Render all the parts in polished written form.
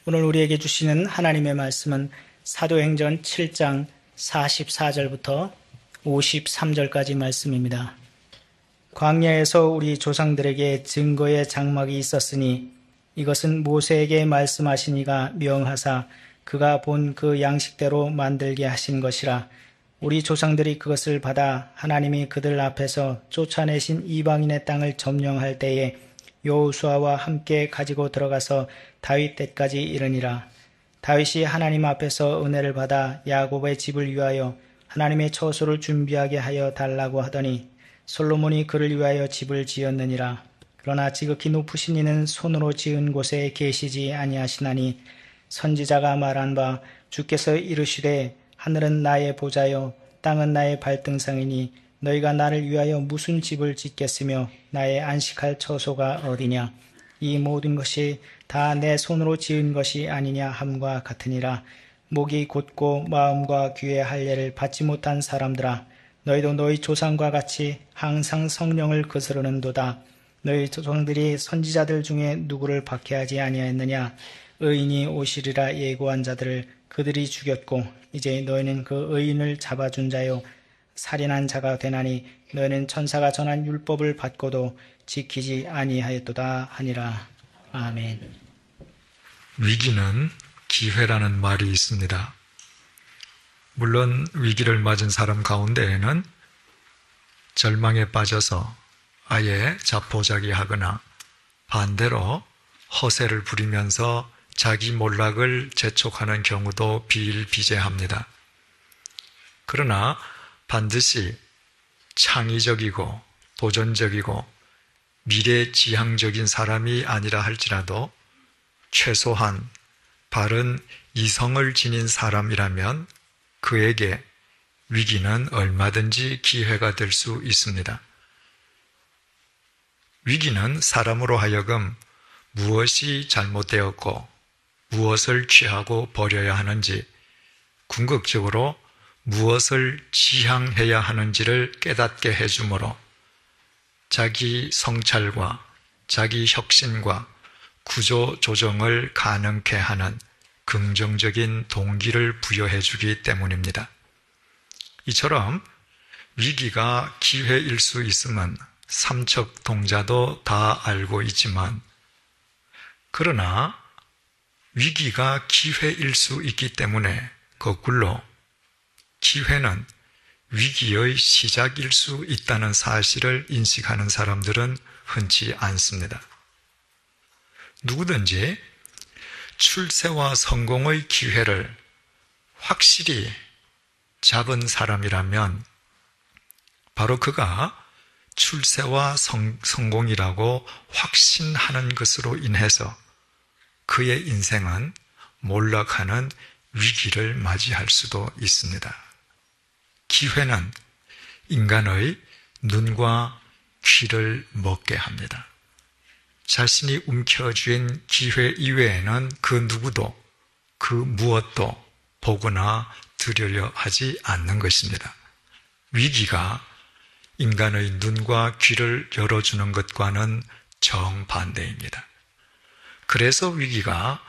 오늘 우리에게 주시는 하나님의 말씀은 사도행전 7장 44절부터 53절까지 말씀입니다. 광야에서 우리 조상들에게 증거의 장막이 있었으니 이것은 모세에게 말씀하시니가 명하사 그가 본 그 양식대로 만들게 하신 것이라. 우리 조상들이 그것을 받아 하나님이 그들 앞에서 쫓아내신 이방인의 땅을 점령할 때에 여호수아와 함께 가지고 들어가서 다윗 때까지 이르니라. 다윗이 하나님 앞에서 은혜를 받아 야곱의 집을 위하여 하나님의 처소를 준비하게 하여 달라고 하더니 솔로몬이 그를 위하여 집을 지었느니라. 그러나 지극히 높으신 이는 손으로 지은 곳에 계시지 아니하시나니 선지자가 말한 바 주께서 이르시되 하늘은 나의 보좌요 땅은 나의 발등상이니 너희가 나를 위하여 무슨 집을 짓겠으며 나의 안식할 처소가 어디냐. 이 모든 것이 다 내 손으로 지은 것이 아니냐 함과 같으니라. 목이 곧고 마음과 귀의 할례를 받지 못한 사람들아, 너희도 너희 조상과 같이 항상 성령을 거스르는도다. 너희 조상들이 선지자들 중에 누구를 박해하지 아니하였느냐. 의인이 오시리라 예고한 자들을 그들이 죽였고 이제 너희는 그 의인을 잡아준 자요 살인한 자가 되나니 너희는 천사가 전한 율법을 받고도 지키지 아니하였도다 하니라. 아멘. 위기는 기회라는 말이 있습니다. 물론 위기를 맞은 사람 가운데에는 절망에 빠져서 아예 자포자기하거나 반대로 허세를 부리면서 자기 몰락을 재촉하는 경우도 비일비재합니다. 그러나 반드시 창의적이고 도전적이고 미래지향적인 사람이 아니라 할지라도 최소한 바른 이성을 지닌 사람이라면 그에게 위기는 얼마든지 기회가 될 수 있습니다. 위기는 사람으로 하여금 무엇이 잘못되었고 무엇을 취하고 버려야 하는지, 궁극적으로 무엇을 지향해야 하는지를 깨닫게 해주므로 자기 성찰과 자기 혁신과 구조 조정을 가능케 하는 긍정적인 동기를 부여해 주기 때문입니다. 이처럼 위기가 기회일 수 있음은 삼척동자도 다 알고 있지만, 그러나 위기가 기회일 수 있기 때문에 거꾸로 기회는 위기의 시작일 수 있다는 사실을 인식하는 사람들은 흔치 않습니다. 누구든지 출세와 성공의 기회를 확실히 잡은 사람이라면 바로 그가 출세와 성공이라고 확신하는 것으로 인해서 그의 인생은 몰락하는 위기를 맞이할 수도 있습니다. 기회는 인간의 눈과 귀를 먹게 합니다. 자신이 움켜쥔 기회 이외에는 그 누구도 그 무엇도 보거나 들으려 하지 않는 것입니다. 위기가 인간의 눈과 귀를 열어주는 것과는 정반대입니다. 그래서 위기가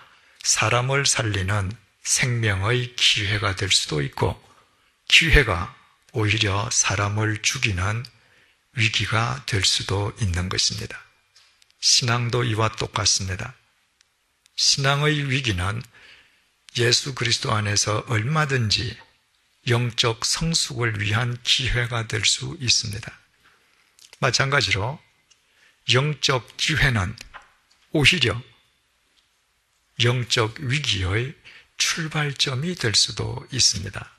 사람을 살리는 생명의 기회가 될 수도 있고, 기회가 오히려 사람을 죽이는 위기가 될 수도 있는 것입니다. 신앙도 이와 똑같습니다. 신앙의 위기는 예수 그리스도 안에서 얼마든지 영적 성숙을 위한 기회가 될 수 있습니다. 마찬가지로 영적 기회는 오히려 영적 위기의 출발점이 될 수도 있습니다.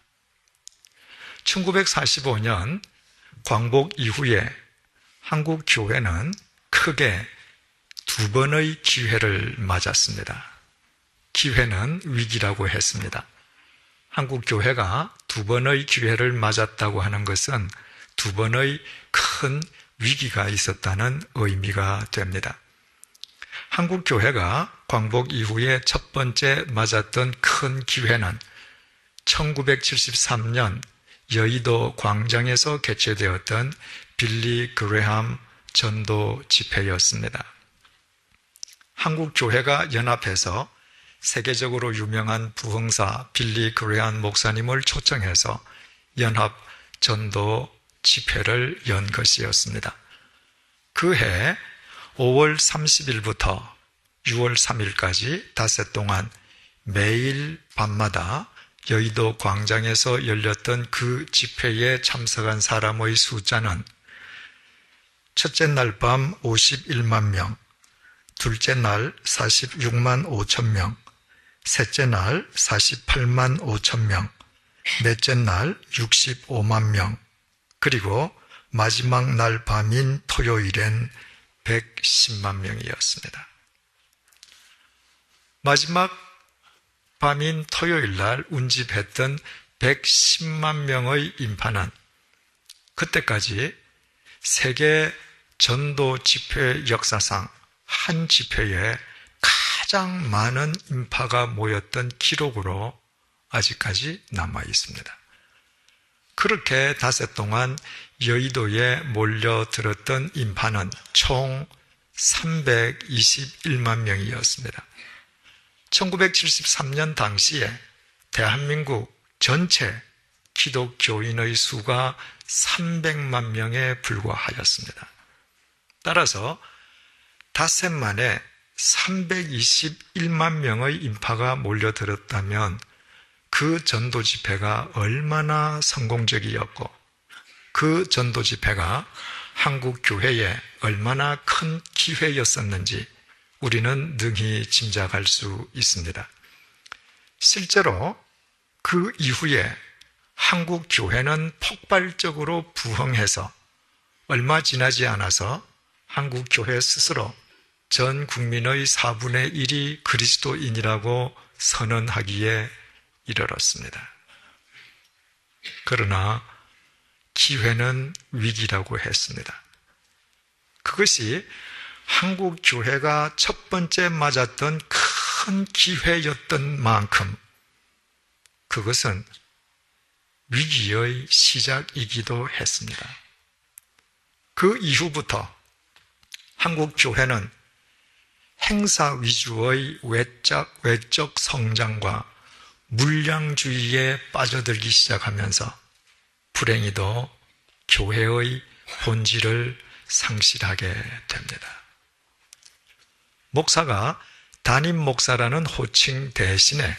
1945년 광복 이후에 한국 교회는 크게 두 번의 기회를 맞았습니다. 기회는 위기라고 했습니다. 한국 교회가 두 번의 기회를 맞았다고 하는 것은 두 번의 큰 위기가 있었다는 의미가 됩니다. 한국 교회가 광복 이후에 첫 번째 맞았던 큰 기회는 1973년 여의도 광장에서 개최되었던 빌리 그레함 전도 집회였습니다. 한국 교회가 연합해서 세계적으로 유명한 부흥사 빌리 그레한 목사님을 초청해서 연합 전도 집회를 연 것이었습니다. 그해 5월 30일부터 6월 3일까지 닷새 동안 매일 밤마다 여의도 광장에서 열렸던 그 집회에 참석한 사람의 숫자는 첫째 날 밤 51만 명, 둘째 날 46만 5천 명, 셋째 날 48만 5천 명, 넷째 날 65만 명, 그리고 마지막 날 밤인 토요일엔 110만 명이었습니다. 마지막 밤인 토요일 날 운집했던 110만 명의 인파는 그때까지 세계 전도 집회 역사상 한 집회에 가장 많은 인파가 모였던 기록으로 아직까지 남아 있습니다. 그렇게 닷새 동안 여의도에 몰려들었던 인파는 총 321만 명이었습니다. 1973년 당시에 대한민국 전체 기독교인의 수가 300만 명에 불과하였습니다. 따라서 닷새 만에 321만 명의 인파가 몰려들었다면 그 전도 집회가 얼마나 성공적이었고 그 전도 집회가 한국 교회에 얼마나 큰 기회였었는지 우리는 능히 짐작할 수 있습니다. 실제로 그 이후에 한국 교회는 폭발적으로 부흥해서 얼마 지나지 않아서 한국 교회 스스로 전 국민의 4분의 1이 그리스도인이라고 선언하기에 이르렀습니다. 그러나 기회는 위기라고 했습니다. 그것이 한국 교회가 첫 번째 맞았던 큰 기회였던 만큼 그것은 위기의 시작이기도 했습니다. 그 이후부터 한국 교회는 행사 위주의 외적 성장과 물량주의에 빠져들기 시작하면서 불행히도 교회의 본질을 상실하게 됩니다. 목사가 담임 목사라는 호칭 대신에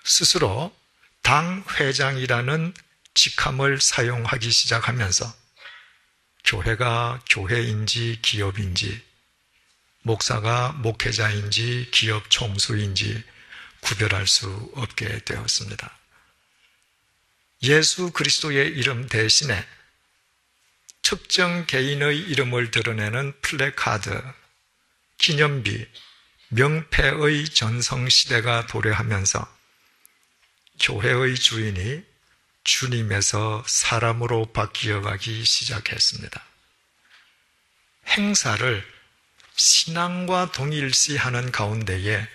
스스로 당 회장이라는 직함을 사용하기 시작하면서 교회가 교회인지 기업인지, 목사가 목회자인지 기업 총수인지 구별할 수 없게 되었습니다. 예수 그리스도의 이름 대신에 특정 개인의 이름을 드러내는 플래카드, 기념비, 명패의 전성시대가 도래하면서 교회의 주인이 주님에서 사람으로 바뀌어가기 시작했습니다. 행사를 신앙과 동일시하는 가운데에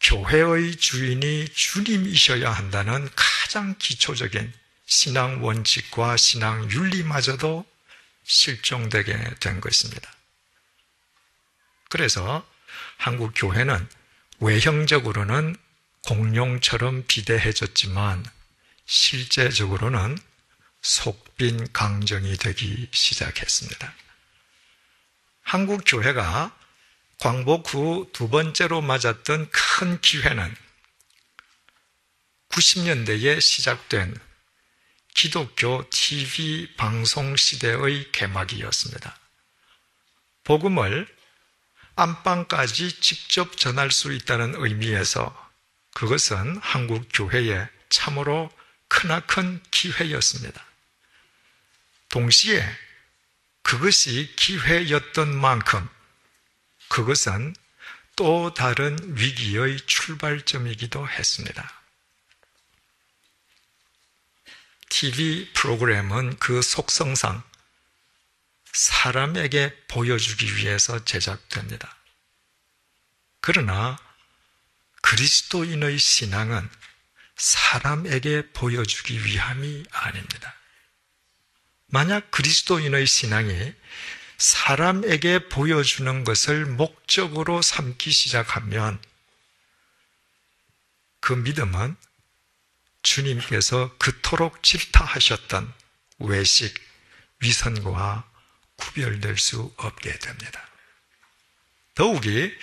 교회의 주인이 주님이셔야 한다는 가장 기초적인 신앙 원칙과 신앙 윤리마저도 실종되게 된 것입니다. 그래서 한국 교회는 외형적으로는 공룡처럼 비대해졌지만 실제적으로는 속빈 강정이 되기 시작했습니다. 한국 교회가 광복 후 두 번째로 맞았던 큰 기회는 90년대에 시작된 기독교 TV 방송 시대의 개막이었습니다. 복음을 안방까지 직접 전할 수 있다는 의미에서 그것은 한국 교회에 참으로 크나큰 기회였습니다. 동시에 그것이 기회였던 만큼 그것은 또 다른 위기의 출발점이기도 했습니다. TV 프로그램은 그 속성상 사람에게 보여주기 위해서 제작됩니다. 그러나 그리스도인의 신앙은 사람에게 보여주기 위함이 아닙니다. 만약 그리스도인의 신앙이 사람에게 보여주는 것을 목적으로 삼기 시작하면 그 믿음은 주님께서 그토록 질타하셨던 외식, 위선과 구별될 수 없게 됩니다. 더욱이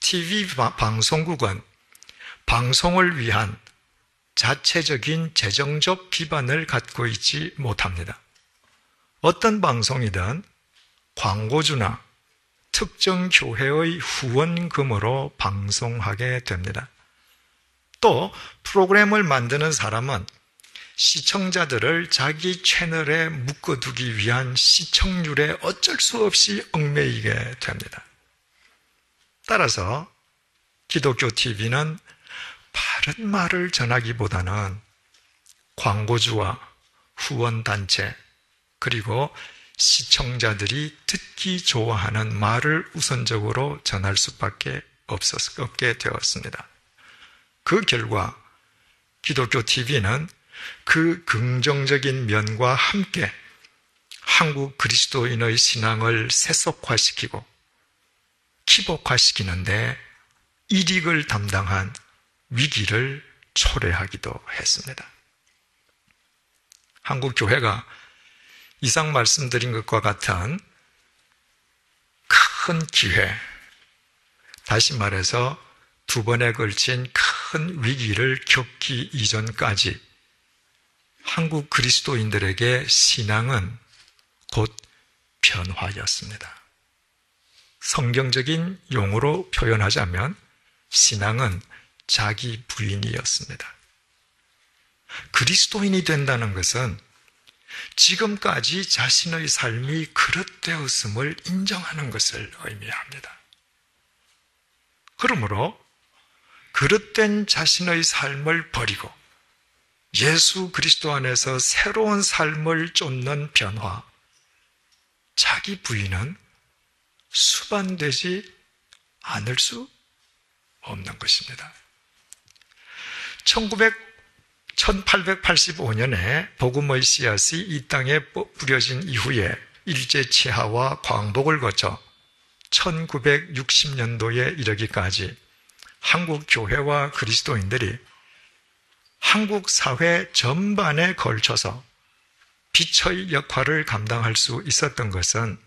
TV 방송국은 방송을 위한 자체적인 재정적 기반을 갖고 있지 못합니다. 어떤 방송이든 광고주나 특정 교회의 후원금으로 방송하게 됩니다. 또 프로그램을 만드는 사람은 시청자들을 자기 채널에 묶어두기 위한 시청률에 어쩔 수 없이 얽매이게 됩니다. 따라서 기독교 TV는 바른 말을 전하기보다는 광고주와 후원단체 그리고 시청자들이 듣기 좋아하는 말을 우선적으로 전할 수밖에 없게 되었습니다. 그 결과 기독교 TV는 그 긍정적인 면과 함께 한국 그리스도인의 신앙을 세속화시키고 기복화시키는데 이익을 담당한 위기를 초래하기도 했습니다. 한국 교회가 이상 말씀드린 것과 같은 큰 기회, 다시 말해서 두 번에 걸친 큰 위기를 겪기 이전까지 한국 그리스도인들에게 신앙은 곧 변화였습니다. 성경적인 용어로 표현하자면 신앙은 자기 부인이었습니다. 그리스도인이 된다는 것은 지금까지 자신의 삶이 그릇되었음을 인정하는 것을 의미합니다. 그러므로 그릇된 자신의 삶을 버리고 예수 그리스도 안에서 새로운 삶을 쫓는 변화, 자기 부인은 수반되지 않을 수 없는 것입니다. 1885년에 복음의 씨앗이 이 땅에 뿌려진 이후에 일제치하와 광복을 거쳐 1960년도에 이르기까지 한국 교회와 그리스도인들이 한국 사회 전반에 걸쳐서 빛의 역할을 감당할 수 있었던 것은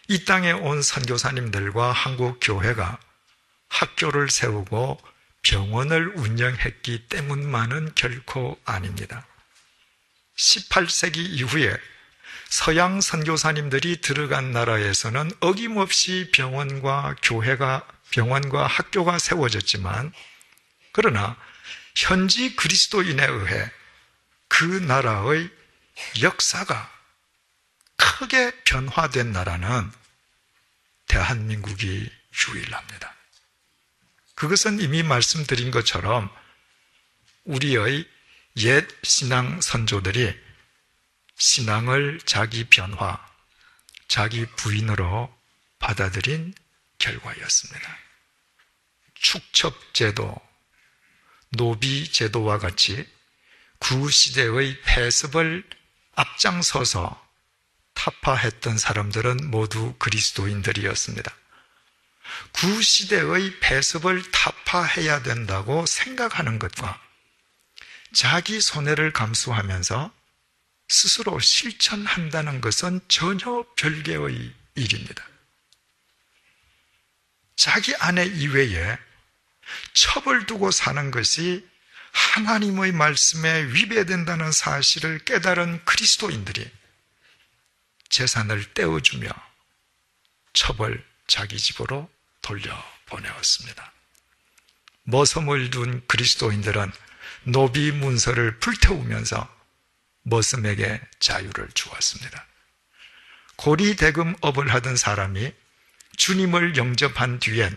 이 땅에 온 선교사님들과 한국 교회가 학교를 세우고 병원을 운영했기 때문만은 결코 아닙니다. 18세기 이후에 서양 선교사님들이 들어간 나라에서는 어김없이 병원과 학교가 세워졌지만, 그러나 현지 그리스도인에 의해 그 나라의 역사가 크게 변화된 나라는 대한민국이 유일합니다. 그것은 이미 말씀드린 것처럼 우리의 옛 신앙 선조들이 신앙을 자기 변화, 자기 부인으로 받아들인 결과였습니다. 축첩제도, 노비제도와 같이 구시대의 폐습을 앞장서서 타파했던 사람들은 모두 그리스도인들이었습니다. 구시대의 폐습을 타파해야 된다고 생각하는 것과 자기 손해를 감수하면서 스스로 실천한다는 것은 전혀 별개의 일입니다. 자기 아내 이외에 첩을 두고 사는 것이 하나님의 말씀에 위배된다는 사실을 깨달은 그리스도인들이 재산을 떼어주며 첩을 자기 집으로 돌려보내었습니다. 머슴을 둔 그리스도인들은 노비 문서를 불태우면서 머슴에게 자유를 주었습니다. 고리대금업을 하던 사람이 주님을 영접한 뒤엔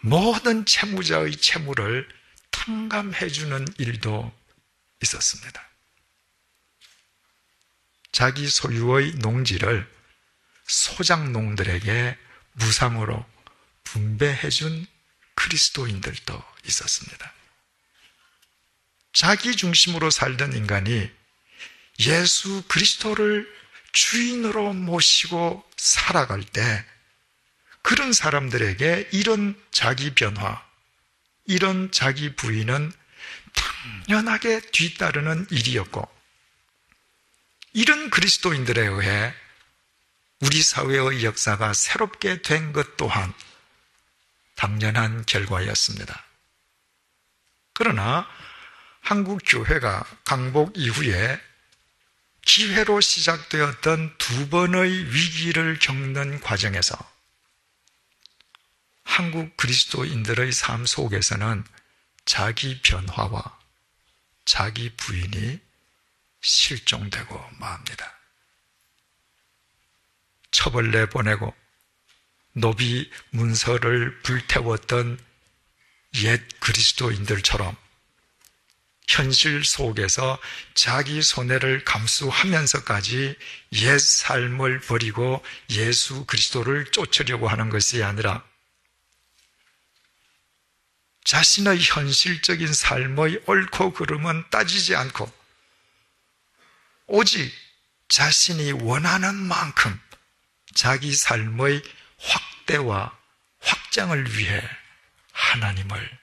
모든 채무자의 채무를 탕감해주는 일도 있었습니다. 자기 소유의 농지를 소작농들에게 무상으로 분배해준 그리스도인들도 있었습니다. 자기 중심으로 살던 인간이 예수 그리스도를 주인으로 모시고 살아갈 때 그런 사람들에게 이런 자기 변화, 이런 자기 부인은 당연하게 뒤따르는 일이었고, 이런 그리스도인들에 의해 우리 사회의 역사가 새롭게 된 것 또한 당연한 결과였습니다. 그러나 한국 교회가 강복 이후에 기회로 시작되었던 두 번의 위기를 겪는 과정에서 한국 그리스도인들의 삶 속에서는 자기 변화와 자기 부인이 실종되고 맙니다. 처벌내 보내고 노비 문서를 불태웠던 옛 그리스도인들처럼 현실 속에서 자기 손해를 감수하면서까지 옛 삶을 버리고 예수 그리스도를 쫓으려고 하는 것이 아니라 자신의 현실적인 삶의 옳고 그름은 따지지 않고 오직 자신이 원하는 만큼 자기 삶의 확대와 확장을 위해 하나님을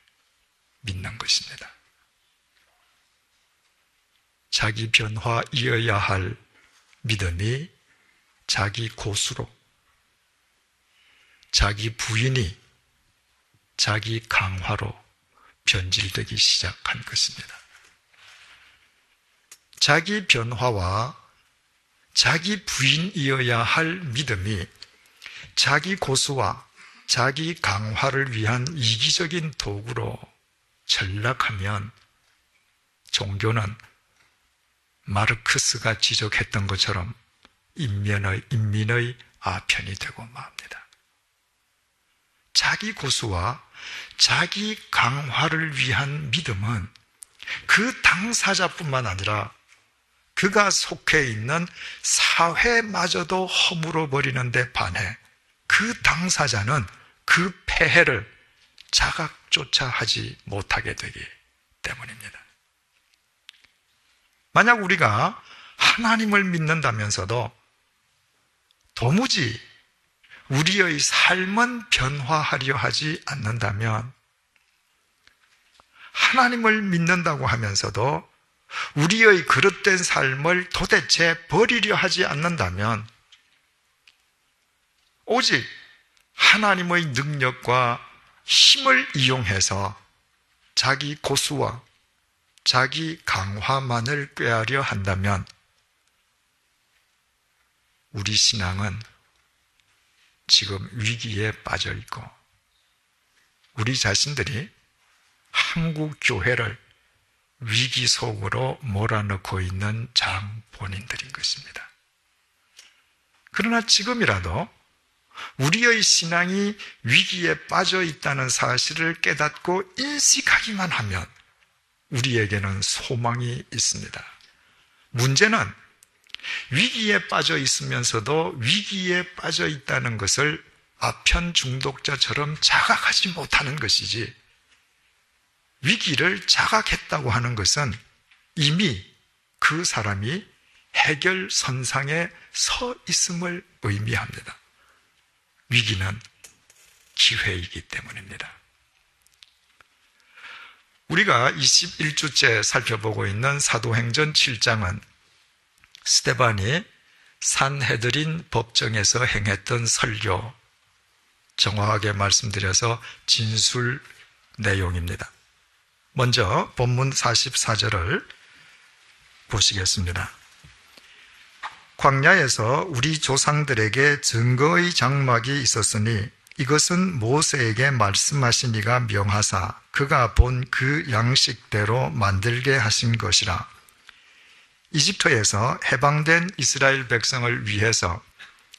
믿는 것입니다. 자기 변화이어야 할 믿음이 자기 고수로, 자기 부인이 자기 강화로 변질되기 시작한 것입니다. 자기 변화와 자기 부인이어야 할 믿음이 자기 고수와 자기 강화를 위한 이기적인 도구로 전락하면 종교는 마르크스가 지적했던 것처럼 인민의 아편이 되고 맙니다. 자기 고수와 자기 강화를 위한 믿음은 그 당사자뿐만 아니라 그가 속해 있는 사회마저도 허물어 버리는 데 반해 그 당사자는 그 폐해를 자각조차 하지 못하게 되기 때문입니다. 만약 우리가 하나님을 믿는다면서도 도무지 우리의 삶은 변화하려 하지 않는다면, 하나님을 믿는다고 하면서도 우리의 그릇된 삶을 도대체 버리려 하지 않는다면, 오직 하나님의 능력과 힘을 이용해서 자기 고수와 자기 강화만을 꾀하려 한다면 우리 신앙은 지금 위기에 빠져 있고 우리 자신들이 한국 교회를 위기 속으로 몰아넣고 있는 장본인들인 것입니다. 그러나 지금이라도 우리의 신앙이 위기에 빠져 있다는 사실을 깨닫고 인식하기만 하면 우리에게는 소망이 있습니다. 문제는 위기에 빠져 있으면서도 위기에 빠져 있다는 것을 아편 중독자처럼 자각하지 못하는 것이지, 위기를 자각했다고 하는 것은 이미 그 사람이 해결선상에 서 있음을 의미합니다. 위기는 기회이기 때문입니다. 우리가 21주째 살펴보고 있는 사도행전 7장은 스데반이 산헤드린 법정에서 행했던 설교, 정확하게 말씀드려서 진술 내용입니다. 먼저 본문 44절을 보시겠습니다. 광야에서 우리 조상들에게 증거의 장막이 있었으니 이것은 모세에게 말씀하신 이가 명하사 그가 본 그 양식대로 만들게 하신 것이라. 이집트에서 해방된 이스라엘 백성을 위해서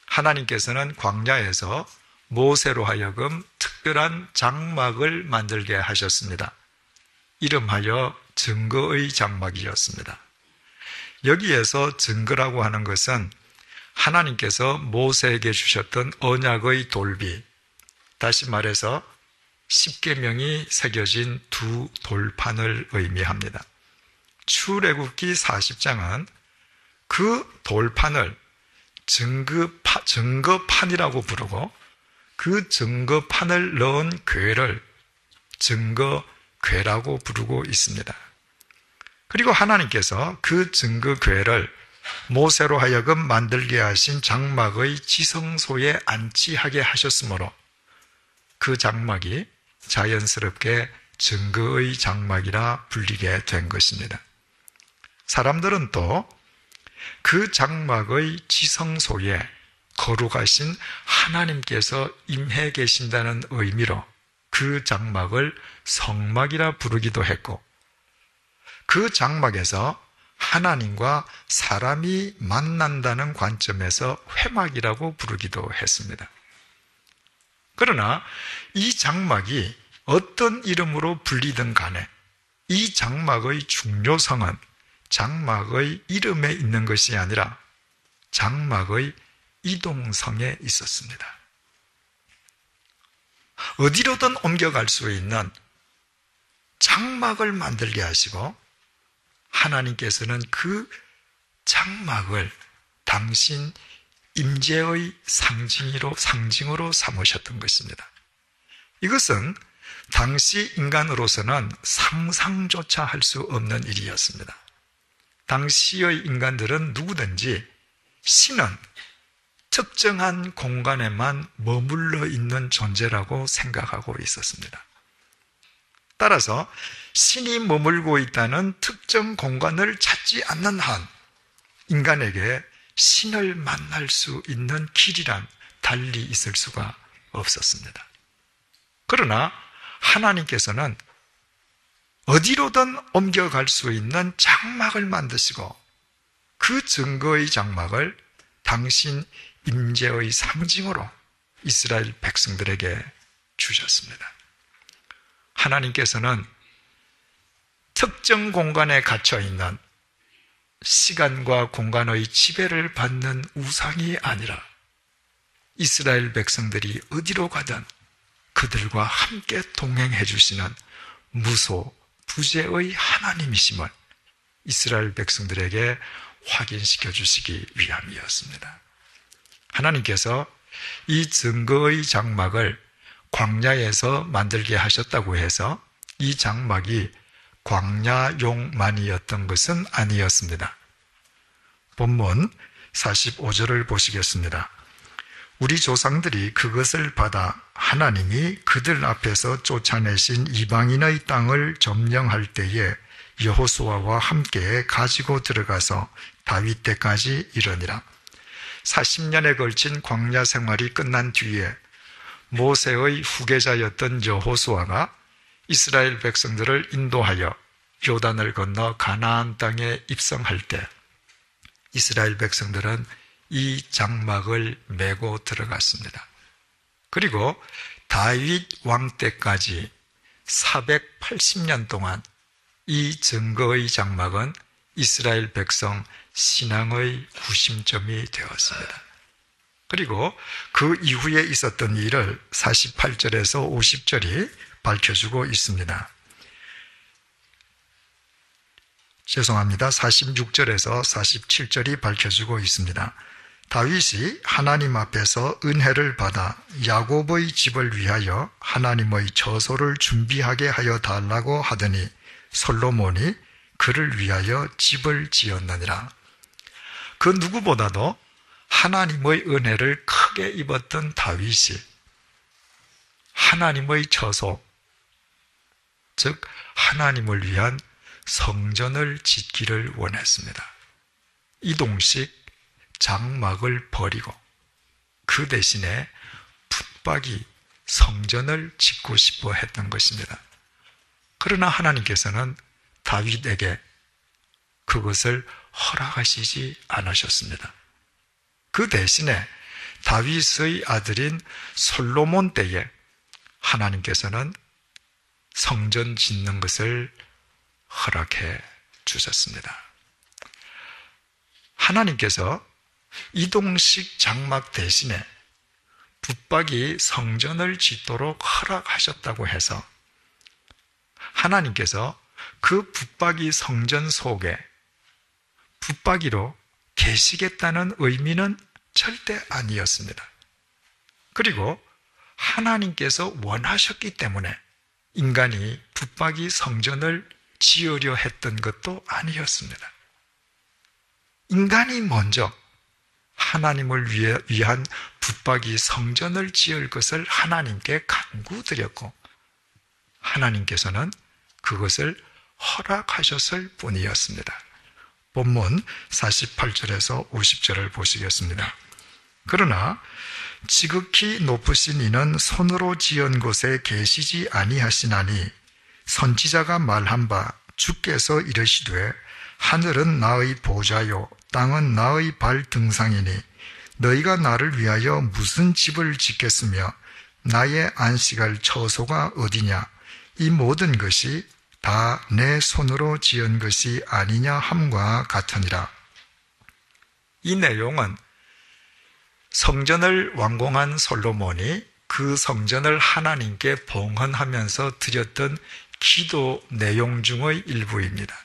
하나님께서는 광야에서 모세로 하여금 특별한 장막을 만들게 하셨습니다. 이름하여 증거의 장막이었습니다. 여기에서 증거라고 하는 것은 하나님께서 모세에게 주셨던 언약의 돌비, 다시 말해서 십계명이 새겨진 두 돌판을 의미합니다. 출애굽기 40장은 그 돌판을 증거판이라고 부르고 그 증거판을 넣은 궤를 증거 괴라고 부르고 있습니다. 그리고 하나님께서 그 증거궤를 모세로 하여금 만들게 하신 장막의 지성소에 안치하게 하셨으므로 그 장막이 자연스럽게 증거의 장막이라 불리게 된 것입니다. 사람들은 또 그 장막의 지성소에 거룩하신 하나님께서 임해 계신다는 의미로 그 장막을 성막이라 부르기도 했고, 그 장막에서 하나님과 사람이 만난다는 관점에서 회막이라고 부르기도 했습니다. 그러나 이 장막이 어떤 이름으로 불리든 간에 이 장막의 중요성은 장막의 이름에 있는 것이 아니라 장막의 이동성에 있었습니다. 어디로든 옮겨갈 수 있는 장막을 만들게 하시고, 하나님께서는 그 장막을 당신 임재의 상징으로 삼으셨던 것입니다. 이것은 당시 인간으로서는 상상조차 할 수 없는 일이었습니다. 당시의 인간들은 누구든지 신은 특정한 공간에만 머물러 있는 존재라고 생각하고 있었습니다. 따라서 신이 머물고 있다는 특정 공간을 찾지 않는 한 인간에게 신을 만날 수 있는 길이란 달리 있을 수가 없었습니다. 그러나 하나님께서는 어디로든 옮겨갈 수 있는 장막을 만드시고, 그 증거의 장막을 당신 임재의 상징으로 이스라엘 백성들에게 주셨습니다. 하나님께서는 특정 공간에 갇혀 있는 시간과 공간의 지배를 받는 우상이 아니라 이스라엘 백성들이 어디로 가든 그들과 함께 동행해 주시는 무소, 부재의 하나님이심을 이스라엘 백성들에게 확인시켜 주시기 위함이었습니다. 하나님께서 이 증거의 장막을 광야에서 만들게 하셨다고 해서 이 장막이 광야용만이었던 것은 아니었습니다. 본문 45절을 보시겠습니다. 우리 조상들이 그것을 받아 하나님이 그들 앞에서 쫓아내신 이방인의 땅을 점령할 때에 여호수아와 함께 가지고 들어가서 다윗 때까지 이르니라. 40년에 걸친 광야 생활이 끝난 뒤에 모세의 후계자였던 여호수아가 이스라엘 백성들을 인도하여 요단을 건너 가나안 땅에 입성할 때 이스라엘 백성들은 이 장막을 메고 들어갔습니다. 그리고 다윗 왕 때까지 480년 동안 이 증거의 장막은 이스라엘 백성 신앙의 구심점이 되었습니다. 그리고 그 이후에 있었던 일을 48절에서 50절이 밝혀주고 있습니다. 죄송합니다. 46절에서 47절이 밝혀주고 있습니다. 다윗이 하나님 앞에서 은혜를 받아 야곱의 집을 위하여 하나님의 처소를 준비하게 하여 달라고 하더니 솔로몬이 그를 위하여 집을 지었느니라. 그 누구보다도 하나님의 은혜를 크게 입었던 다윗이 하나님의 처소, 즉 하나님을 위한 성전을 짓기를 원했습니다. 이동식 장막을 버리고 그 대신에 붙박이 성전을 짓고 싶어 했던 것입니다. 그러나 하나님께서는 다윗에게 그것을 허락하시지 않으셨습니다. 그 대신에 다윗의 아들인 솔로몬 때에 하나님께서는 성전 짓는 것을 허락해 주셨습니다. 하나님께서 이동식 장막 대신에 붙박이 성전을 짓도록 허락하셨다고 해서 하나님께서 그 붙박이 성전 속에 붙박이로 계시겠다는 의미는 절대 아니었습니다. 그리고 하나님께서 원하셨기 때문에 인간이 붙박이 성전을 지으려 했던 것도 아니었습니다. 인간이 먼저 하나님을 위한 붙박이 성전을 지을 것을 하나님께 간구드렸고 하나님께서는 그것을 허락하셨을 뿐이었습니다. 본문 48절에서 50절을 보시겠습니다. 그러나 지극히 높으신 이는 손으로 지은 곳에 계시지 아니하시나니 선지자가 말한 바 주께서 이르시되 하늘은 나의 보좌요 땅은 나의 발등상이니 너희가 나를 위하여 무슨 집을 짓겠으며 나의 안식할 처소가 어디냐 이 모든 것이 다 내 손으로 지은 것이 아니냐 함과 같으니라. 이 내용은 성전을 완공한 솔로몬이 그 성전을 하나님께 봉헌하면서 드렸던 기도 내용 중의 일부입니다.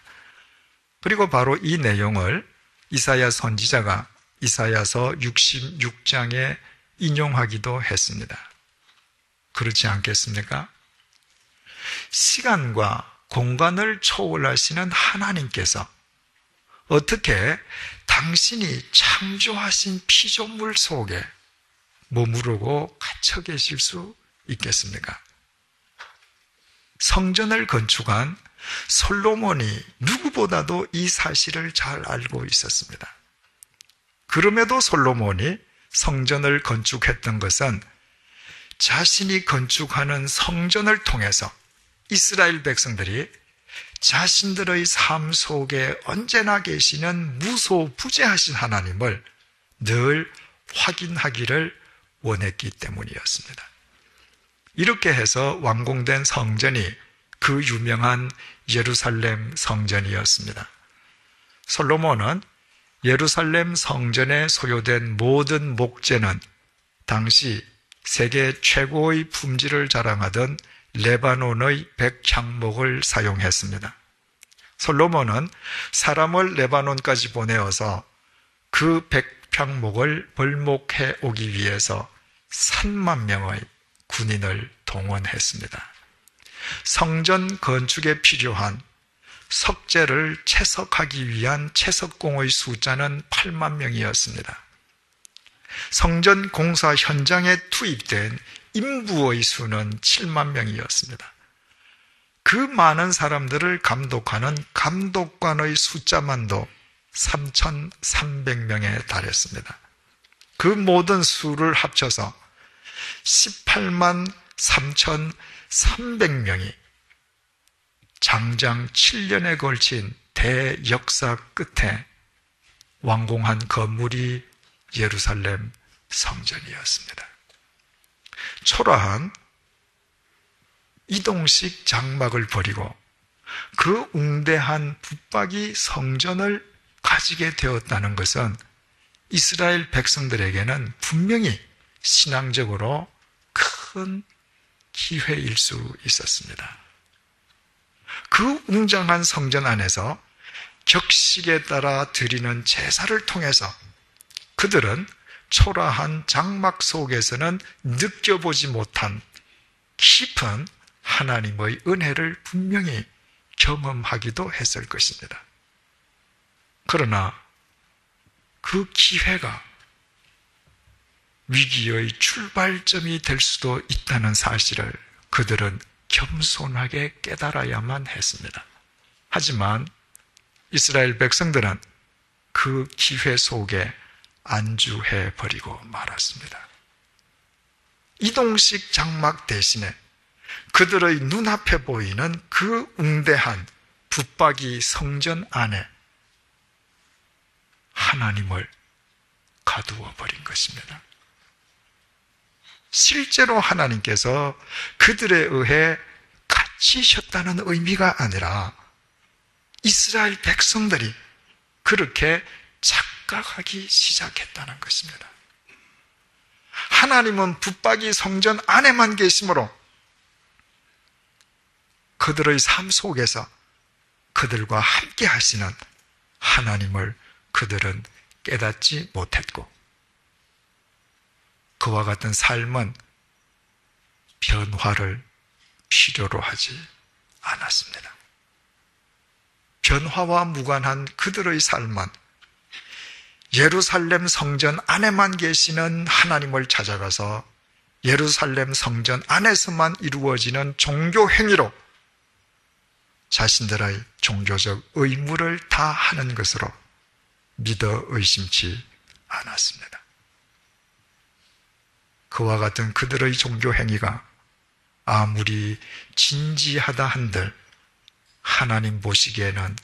그리고 바로 이 내용을 이사야 선지자가 이사야서 66장에 인용하기도 했습니다. 그렇지 않겠습니까? 시간과 공간을 초월하시는 하나님께서 어떻게 당신이 창조하신 피조물 속에 머무르고 갇혀 계실 수 있겠습니까? 성전을 건축한 솔로몬이 누구보다도 이 사실을 잘 알고 있었습니다. 그럼에도 솔로몬이 성전을 건축했던 것은 자신이 건축하는 성전을 통해서 이스라엘 백성들이 자신들의 삶 속에 언제나 계시는 무소부재하신 하나님을 늘 확인하기를 원했기 때문이었습니다. 이렇게 해서 완공된 성전이 그 유명한 예루살렘 성전이었습니다. 솔로몬은 예루살렘 성전에 소요된 모든 목재는 당시 세계 최고의 품질을 자랑하던 레바논의 백향목을 사용했습니다. 솔로몬은 사람을 레바논까지 보내어서 그 백향목을 벌목해 오기 위해서 3만 명의 군인을 동원했습니다. 성전 건축에 필요한 석재를 채석하기 위한 채석공의 숫자는 8만 명이었습니다. 성전 공사 현장에 투입된 인부의 수는 7만 명이었습니다. 그 많은 사람들을 감독하는 감독관의 숫자만도 3,300명에 달했습니다. 그 모든 수를 합쳐서 18만 3,300명이 장장 7년에 걸친 대역사 끝에 완공한 건물이 예루살렘 성전이었습니다. 초라한 이동식 장막을 버리고 그 웅대한 붙박이 성전을 가지게 되었다는 것은 이스라엘 백성들에게는 분명히 신앙적으로 큰 기회일 수 있었습니다. 그 웅장한 성전 안에서 격식에 따라 드리는 제사를 통해서 그들은 초라한 장막 속에서는 느껴보지 못한 깊은 하나님의 은혜를 분명히 경험하기도 했을 것입니다. 그러나 그 기회가 위기의 출발점이 될 수도 있다는 사실을 그들은 겸손하게 깨달아야만 했습니다. 하지만 이스라엘 백성들은 그 기회 속에 안주해버리고 말았습니다. 이동식 장막 대신에 그들의 눈앞에 보이는 그 웅대한 붙박이 성전 안에 하나님을 가두어 버린 것입니다. 실제로 하나님께서 그들에 의해 갇히셨다는 의미가 아니라 이스라엘 백성들이 그렇게 착각하기 시작했다는 것입니다. 하나님은 붙박이 성전 안에만 계심으로 그들의 삶 속에서 그들과 함께 하시는 하나님을 그들은 깨닫지 못했고 그와 같은 삶은 변화를 필요로 하지 않았습니다. 변화와 무관한 그들의 삶은 예루살렘 성전 안에만 계시는 하나님을 찾아가서 예루살렘 성전 안에서만 이루어지는 종교 행위로 자신들의 종교적 의무를 다하는 것으로 믿어 의심치 않았습니다. 그와 같은 그들의 종교 행위가 아무리 진지하다 한들 하나님 보시기에는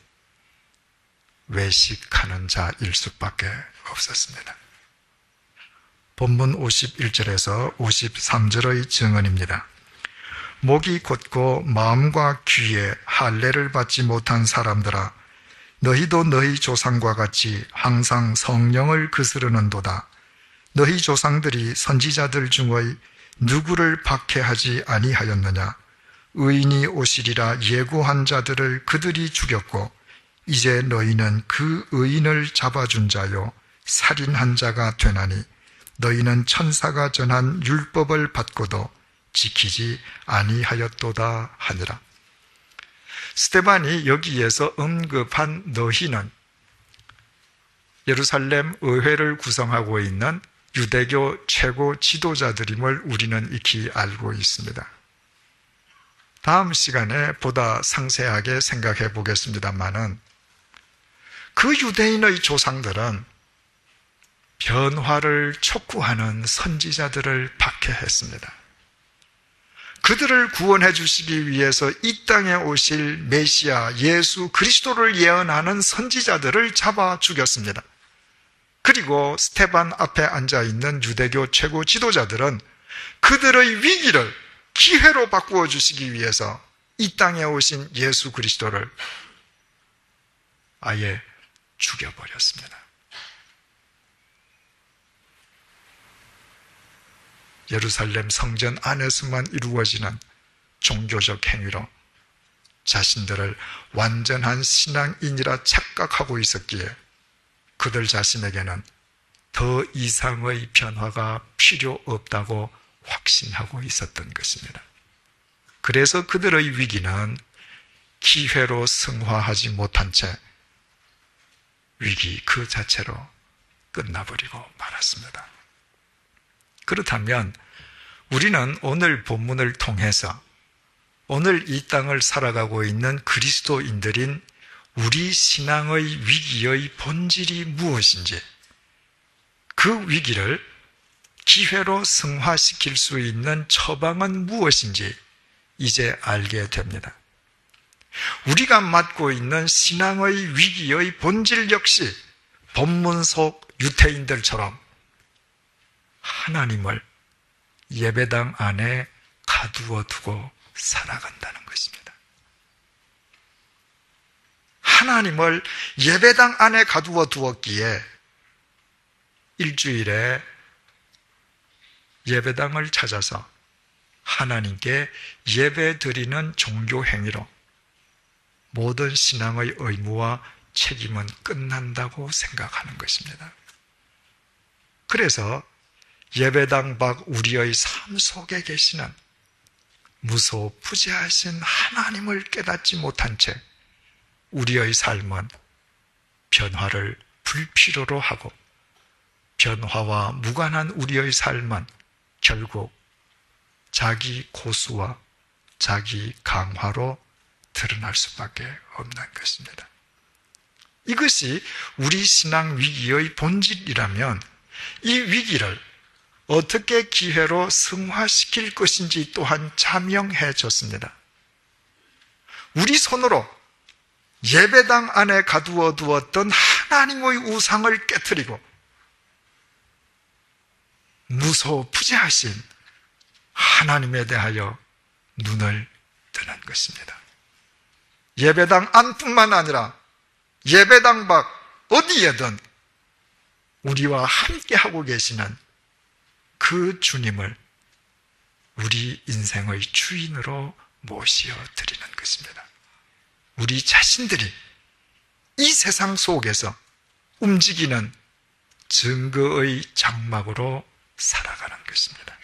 외식하는 자일 수밖에 없었습니다. 본문 51절에서 53절의 증언입니다. 목이 곧고 마음과 귀에 할례를 받지 못한 사람들아, 너희도 너희 조상과 같이 항상 성령을 거스르는도다. 너희 조상들이 선지자들 중의 누구를 박해하지 아니하였느냐? 의인이 오시리라 예고한 자들을 그들이 죽였고 이제 너희는 그 의인을 잡아준 자요 살인한 자가 되나니 너희는 천사가 전한 율법을 받고도 지키지 아니하였도다 하니라. 스데반이 여기에서 언급한 너희는 예루살렘 의회를 구성하고 있는 유대교 최고 지도자들임을 우리는 익히 알고 있습니다. 다음 시간에 보다 상세하게 생각해 보겠습니다만은 그 유대인의 조상들은 변화를 촉구하는 선지자들을 박해했습니다. 그들을 구원해 주시기 위해서 이 땅에 오실 메시아 예수 그리스도를 예언하는 선지자들을 잡아 죽였습니다. 그리고 스데반 앞에 앉아있는 유대교 최고 지도자들은 그들의 위기를 기회로 바꾸어 주시기 위해서 이 땅에 오신 예수 그리스도를 아예 죽여버렸습니다. 예루살렘 성전 안에서만 이루어지는 종교적 행위로 자신들을 완전한 신앙인이라 착각하고 있었기에 그들 자신에게는 더 이상의 변화가 필요 없다고 확신하고 있었던 것입니다. 그래서 그들의 위기는 기회로 승화하지 못한 채 위기 그 자체로 끝나버리고 말았습니다. 그렇다면 우리는 오늘 본문을 통해서 오늘 이 땅을 살아가고 있는 그리스도인들인 우리 신앙의 위기의 본질이 무엇인지, 그 위기를 기회로 승화시킬 수 있는 처방은 무엇인지 이제 알게 됩니다. 우리가 맡고 있는 신앙의 위기의 본질 역시 본문 속 유대인들처럼 하나님을 예배당 안에 가두어 두고 살아간다는 것입니다. 하나님을 예배당 안에 가두어 두었기에 일주일에 예배당을 찾아서 하나님께 예배 드리는 종교 행위로 모든 신앙의 의무와 책임은 끝난다고 생각하는 것입니다. 그래서 예배당 밖 우리의 삶 속에 계시는 무소부재하신 하나님을 깨닫지 못한 채 우리의 삶은 변화를 불필요로 하고 변화와 무관한 우리의 삶은 결국 자기 고수와 자기 강화로 드러날 수밖에 없는 것입니다. 이것이 우리 신앙 위기의 본질이라면 이 위기를 어떻게 기회로 승화시킬 것인지 또한 자명해 졌습니다. 우리 손으로 예배당 안에 가두어 두었던 하나님의 우상을 깨트리고 무소부재하신 하나님에 대하여 눈을 뜨는 것입니다. 예배당 안뿐만 아니라 예배당 밖 어디에든 우리와 함께 하고 계시는 그 주님을 우리 인생의 주인으로 모시어 드리는 것입니다. 우리 자신들이 이 세상 속에서 움직이는 증거의 장막으로 살아가는 것입니다.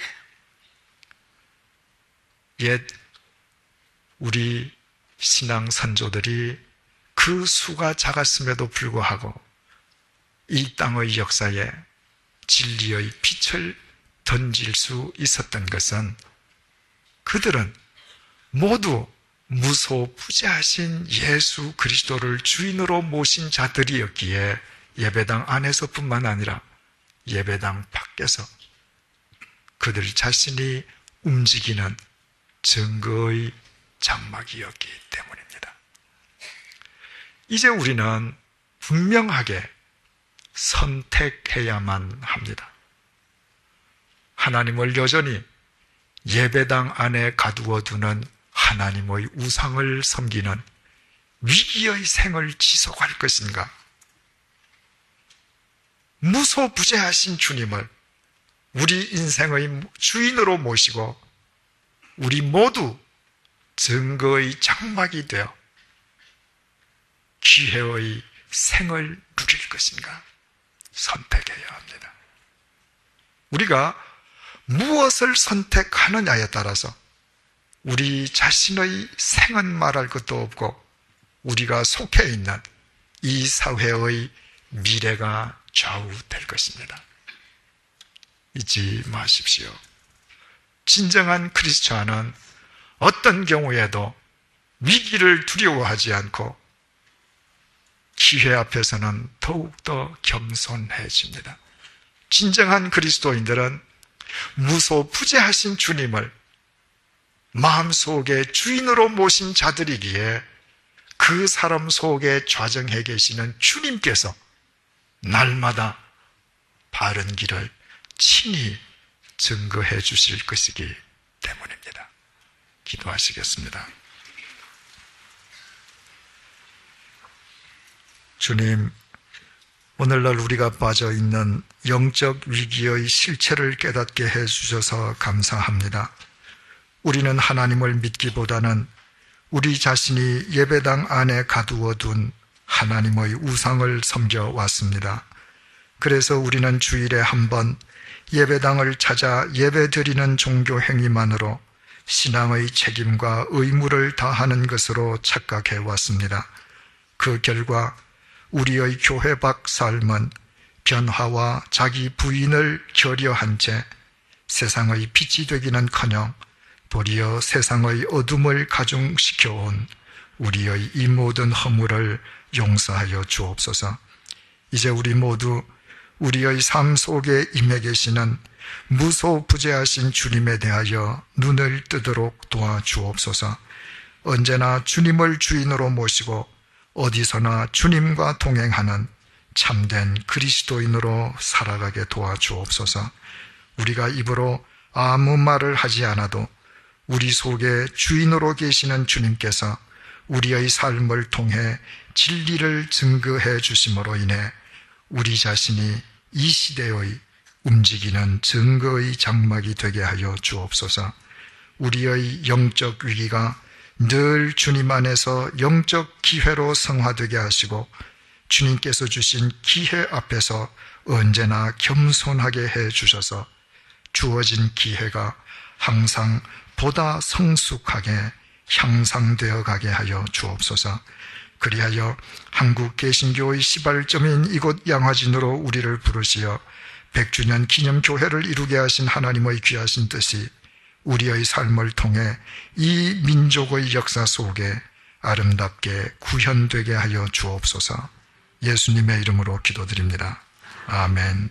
옛 우리 신앙 선조들이 그 수가 작았음에도 불구하고 이 땅의 역사에 진리의 빛을 던질 수 있었던 것은 그들은 모두 무소부재하신 예수 그리스도를 주인으로 모신 자들이었기에 예배당 안에서뿐만 아니라 예배당 밖에서 그들 자신이 움직이는 증거의 장막이었기 때문입니다. 이제 우리는 분명하게 선택해야만 합니다. 하나님을 여전히 예배당 안에 가두어두는 하나님의 우상을 섬기는 위기의 생을 지속할 것인가? 무소부재하신 주님을 우리 인생의 주인으로 모시고 우리 모두 증거의 장막이 되어 기회의 생을 누릴 것인가? 선택해야 합니다. 우리가 무엇을 선택하느냐에 따라서 우리 자신의 생은 말할 것도 없고 우리가 속해 있는 이 사회의 미래가 좌우될 것입니다. 잊지 마십시오. 진정한 크리스찬은 어떤 경우에도 위기를 두려워하지 않고 기회 앞에서는 더욱더 겸손해집니다. 진정한 그리스도인들은 무소부재하신 주님을 마음속에 주인으로 모신 자들이기에 그 사람 속에 좌정해 계시는 주님께서 날마다 바른 길을 친히 증거해 주실 것이기 때문입니다. 기도하시겠습니다. 주님, 오늘날 우리가 빠져 있는 영적 위기의 실체를 깨닫게 해 주셔서 감사합니다. 우리는 하나님을 믿기보다는 우리 자신이 예배당 안에 가두어둔 하나님의 우상을 섬겨왔습니다. 그래서 우리는 주일에 한 번 예배당을 찾아 예배드리는 종교 행위만으로 신앙의 책임과 의무를 다하는 것으로 착각해 왔습니다. 그 결과 우리의 교회 밖 삶은 변화와 자기 부인을 결여한 채 세상의 빛이 되기는커녕 도리어 세상의 어둠을 가중시켜온 우리의 이 모든 허물을 용서하여 주옵소서. 이제 우리 모두 우리의 삶 속에 임해 계시는 무소부재하신 주님에 대하여 눈을 뜨도록 도와주옵소서. 언제나 주님을 주인으로 모시고 어디서나 주님과 동행하는 참된 그리스도인으로 살아가게 도와주옵소서. 우리가 입으로 아무 말을 하지 않아도 우리 속에 주인으로 계시는 주님께서 우리의 삶을 통해 진리를 증거해 주심으로 인해 우리 자신이 이 시대의 움직이는 증거의 장막이 되게 하여 주옵소서. 우리의 영적 위기가 늘 주님 안에서 영적 기회로 성화되게 하시고 주님께서 주신 기회 앞에서 언제나 겸손하게 해 주셔서 주어진 기회가 항상 보다 성숙하게 향상되어 가게 하여 주옵소서. 그리하여 한국 개신교의 시발점인 이곳 양화진으로 우리를 부르시어 100주년 기념교회를 이루게 하신 하나님의 귀하신 뜻이 우리의 삶을 통해 이 민족의 역사 속에 아름답게 구현되게 하여 주옵소서. 예수님의 이름으로 기도드립니다. 아멘.